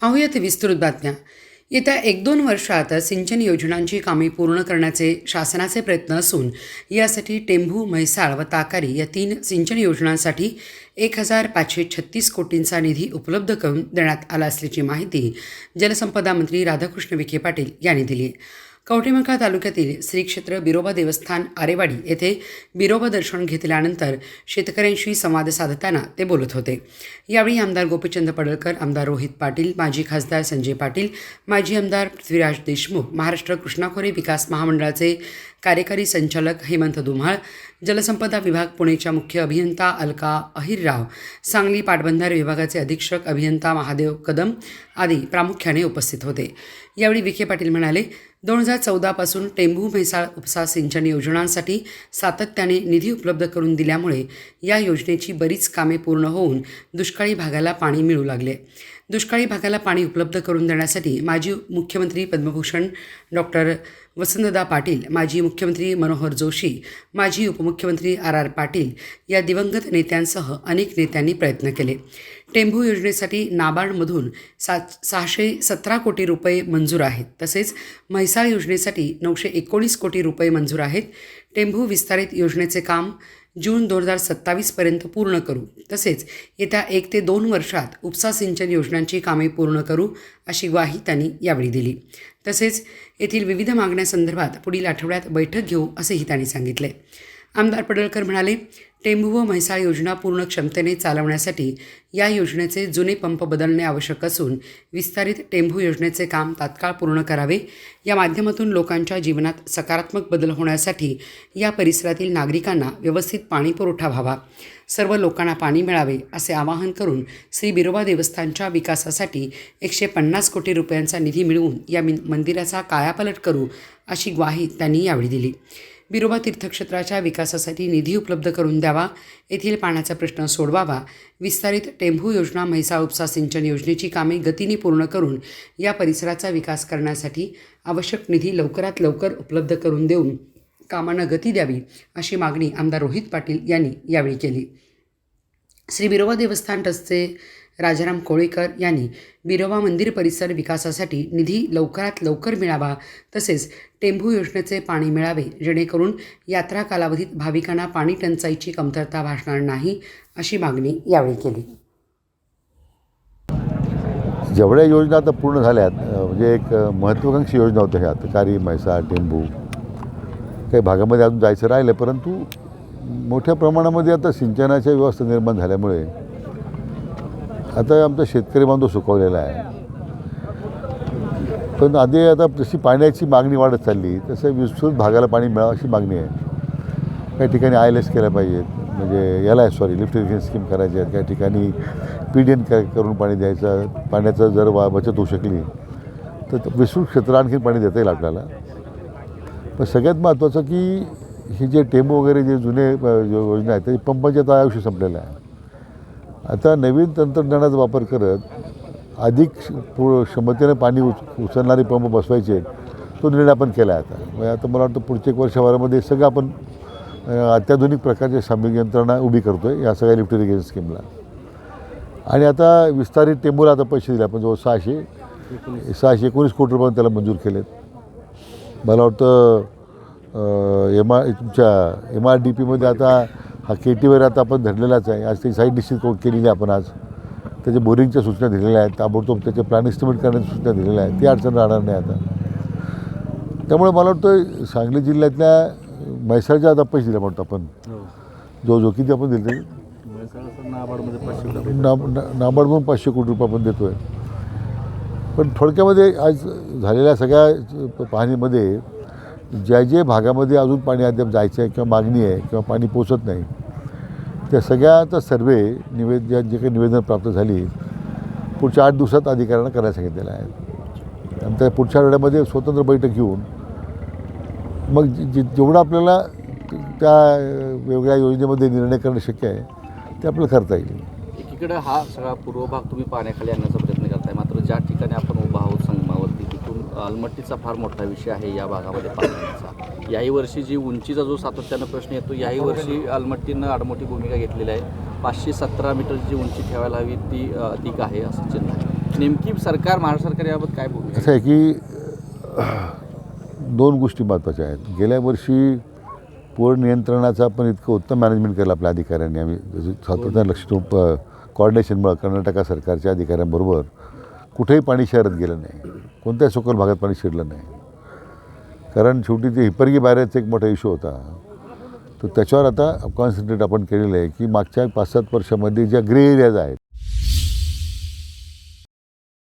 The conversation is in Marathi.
पाहूयात विस्तृत बातम्या. येत्या 1-2 वर्षात सिंचन योजनांची कामे पूर्ण करण्याचे शासनाचे प्रयत्न असून यासाठी टेंभू, म्हैसाळ व ताकारी या 3 सिंचन योजनांसाठी 1,536 कोटींचा निधी उपलब्ध करून देण्यात आला असल्याची माहिती जलसंपदा मंत्री राधाकृष्ण विखे पाटील यांनी दिली आहे. कवठेमंकाळ तालुक्यातील श्री क्षेत्र बिरोबा देवस्थान आरेवाडी येथे बिरोबा दर्शन घेतल्यानंतर शेतकऱ्यांशी संवाद साधताना ते बोलत होते. यावेळी आमदार गोपीचंद पडळकर, आमदार रोहित पाटील, माजी खासदार संजय पाटील, माजी आमदार पृथ्वीराज देशमुख, महाराष्ट्र कृष्णाखोरे विकास महामंडळाचे कार्यकारी संचालक हेमंत धुमाळ, जलसंपदा विभाग पुणेच्या मुख्य अभियंता अलका अहिरराव, सांगली पाटबंधारे विभागाचे अधीक्षक अभियंता महादेव कदम आदी प्रामुख्याने उपस्थित होते. यावेळी विखे पाटील म्हणाले, 2014 पासून टेंभू, म्हैसाळ उपसा सिंचन योजनांसाठी सातत्याने निधी उपलब्ध करून दिल्यामुळे या योजनेची बरीच कामे पूर्ण होऊन दुष्काळी भागाला पाणी मिळू लागले. दुष्काळी भागाला पाणी उपलब्ध करून देण्यासाठी माजी मुख्यमंत्री पद्मभूषण डॉक्टर वसंतदादा पाटील, माजी मुख्यमंत्री मनोहर जोशी, माजी उपमुख्यमंत्री आर पाटील या दिवंगत नेत्यांसह अनेक नेत्यांनी प्रयत्न केले. टेंभू योजनेसाठी नाबार्डमधून 617 कोटी रुपये मंजूर आहेत. तसेच म्हैसाळ योजनेसाठी 919 कोटी रुपये मंजूर आहेत. टेंभू विस्तारित योजनेचे काम जून 2027पर्यंत पूर्ण करू. तसेच येत्या 1 ते 2 वर्षात उपसा सिंचन योजनांची कामे पूर्ण करू अशी ग्वाही त्यांनी यावेळी दिली. तसेच येथील विविध मागण्यासंदर्भात पुढील आठवड्यात बैठक घेऊ असेही त्यांनी सांगितले. आमदार पडळकर म्हणाले, टेंभू व म्हैसाळ योजना पूर्ण क्षमतेने चालवण्यासाठी या योजनेचे जुने पंप बदलणे आवश्यक असून विस्तारित टेंभू योजनेचे काम तात्काळ पूर्ण करावे. या माध्यमातून लोकांच्या जीवनात सकारात्मक बदल होण्यासाठी या परिसरातील नागरिकांना व्यवस्थित पाणी पुरवठा व्हावा, सर्व लोकांना पाणी मिळावे असे आवाहन करून श्री बिरोबा देवस्थानच्या विकासासाठी 150 कोटी रुपयांचा निधी मिळवून या मंदिराचा कायापालट करू अशी ग्वाही त्यांनी यावेळी दिली. बिरोबा तीर्थक्षेत्राच्या विकासासाठी निधी उपलब्ध करून द्यावा, येथील पाण्याचा प्रश्न सोडवावा, विस्तारित टेंभू योजना, म्हैसाळ उपसा सिंचन योजनेची कामे गतीने पूर्ण करून या परिसराचा विकास करण्यासाठी आवश्यक निधी लवकरात लवकर उपलब्ध करून देऊन कामांना गती द्यावी अशी मागणी आमदार रोहित पाटील यांनी यावेळी केली. श्री बिरोबा देवस्थान ट्रस्टचे राजाराम कोळेकर यांनी बिरोबा मंदिर परिसर विकासासाठी निधी लवकरात लवकर मिळावा, तसेच टेंभू योजनेचे पाणी मिळावे जेणेकरून यात्रा कालावधीत भाविकांना पाणी टंचाईची कमतरता भासणार नाही अशी मागणी यावेळी केली. जेवढ्या योजना आता पूर्ण झाल्यात, म्हणजे एक महत्त्वाकांक्षी योजना होत्या ह्या ताकारी, म्हैसाळ, टेंभू, काही भागामध्ये अजून जायचं राहिलं, परंतु मोठ्या प्रमाणामध्ये आता सिंचनाच्या व्यवस्था निर्माण झाल्यामुळे आता आमचा शेतकरी बांधव सुखावलेला आहे. पण आधी आता जशी पाण्याची मागणी वाढत चालली तसं विस्तृत भागाला पाणी मिळावं अशी मागणी आहे. काही ठिकाणी ILS केल्या पाहिजेत, म्हणजे लिफ्ट इरिगेशन स्कीम करायची आहेत, काही ठिकाणी PDN करून पाणी द्यायचं. पाण्याचं जर बचत होऊ शकली तर विस्तृत क्षेत्र आणखी पाणी देता येईल आपल्याला. पण सगळ्यात महत्त्वाचं की हे जे टेंबू वगैरे जे जुने योजना आहेत त्याची पंपांचे आता आयुष्य संपलेलं आहे. आता नवीन तंत्रज्ञानाचा वापर करत अधिक क्षमतेने पाणी उचलणारे पंप बसवायचे, तो निर्णय आपण केला आहे. आता मला वाटतं पुढच्या 1 वर्षभरामध्ये सगळं आपण अत्याधुनिक प्रकारचे सामूहिक यंत्रणा उभी करतो आहे या सगळ्या लिफ्ट इरिगेशन स्कीमला. आणि आता विस्तारित टेंबूला आता पैसे दिले आपण, जवळ 619 कोटी रुपये त्याला मंजूर केलेत. मला वाटतं तुमच्या MRDPमध्ये आता हा KTवर आता आपण धरलेलाच आहे. आज त्याची साईट निश्चित केलेली आहे आपण. आज त्याच्या बोरिंगच्या सूचना दिलेल्या आहेत, ताबडतोब त्याचे प्लॅन एस्टिमेट करण्याच्या सूचना दिलेल्या आहेत. ती अडचण राहणार नाही आता. त्यामुळे मला वाटतं सांगली जिल्ह्यातल्या म्हैसाळच्या आता पैसे दिले म्हणतो आपण, जो किती आपण दिले नाबार्डमधून 500 कोटी रुपये आपण देतो आहे. पण थोडक्यामध्ये आज झालेल्या सगळ्या पाहणीमध्ये ज्या भागामध्ये अजून पाणी अद्याप जायचं आहे किंवा मागणी आहे किंवा पाणी पोचत नाही, त्या सगळ्याचा सर्वे जे काही निवेदन प्राप्त झाली पुढच्या 8 दिवसात अधिकाऱ्यांना करायला सांगितलेलं आहे. आणि त्या पुढच्या वेळेमध्ये स्वतंत्र बैठक घेऊन मग जेवढं आपल्याला त्या वेगळ्या योजनेमध्ये निर्णय करणं शक्य आहे ते आपल्याला करता येईल. एकीकडे हा सगळा पूर्व भाग तुम्ही पाण्याखाली आणण्याचा प्रयत्न करताय, मात्र ज्या ठिकाणी आपण उभा आहोत संगमावरती तिथून अलमट्टीचा फार मोठा विषय आहे या भागामध्ये पाण्याचा. याही वर्षी जी उंचीचा जो सातत्यानं प्रश्न येतो, याही वर्षी अलमट्टीनं आडमोठी भूमिका घेतलेली आहे. 517 मीटरची जी उंची ठेवायला हवी ती अधिक आहे असं चिन्ह आहे. नेमकी सरकार महाराष्ट्र सरकार याबाबत काय बोलू असं आहे की दोन गोष्टी महत्त्वाच्या आहेत. गेल्या वर्षी पूर नियंत्रणाचं आपण इतकं उत्तम मॅनेजमेंट केलं आपल्या अधिकाऱ्यांनी. आम्ही सातत्यानं लक्ष ठेवून कॉर्डिनेशनमुळं कर्नाटक सरकारच्या अधिकाऱ्यांबरोबर कुठेही पाणी शहरात गेलं नाही, कोणत्याही सखोल भागात पाणी शिरलं नाही. कारण शेवटी ते हिपर्गी बॅरेजचा एक मोठा इश्यू होता. तर त्याच्यावर आता कॉन्सन्ट्रेट आपण केलेलं आहे की मागच्या 5-7 वर्षामध्ये ज्या ग्रे एरियाज आहेत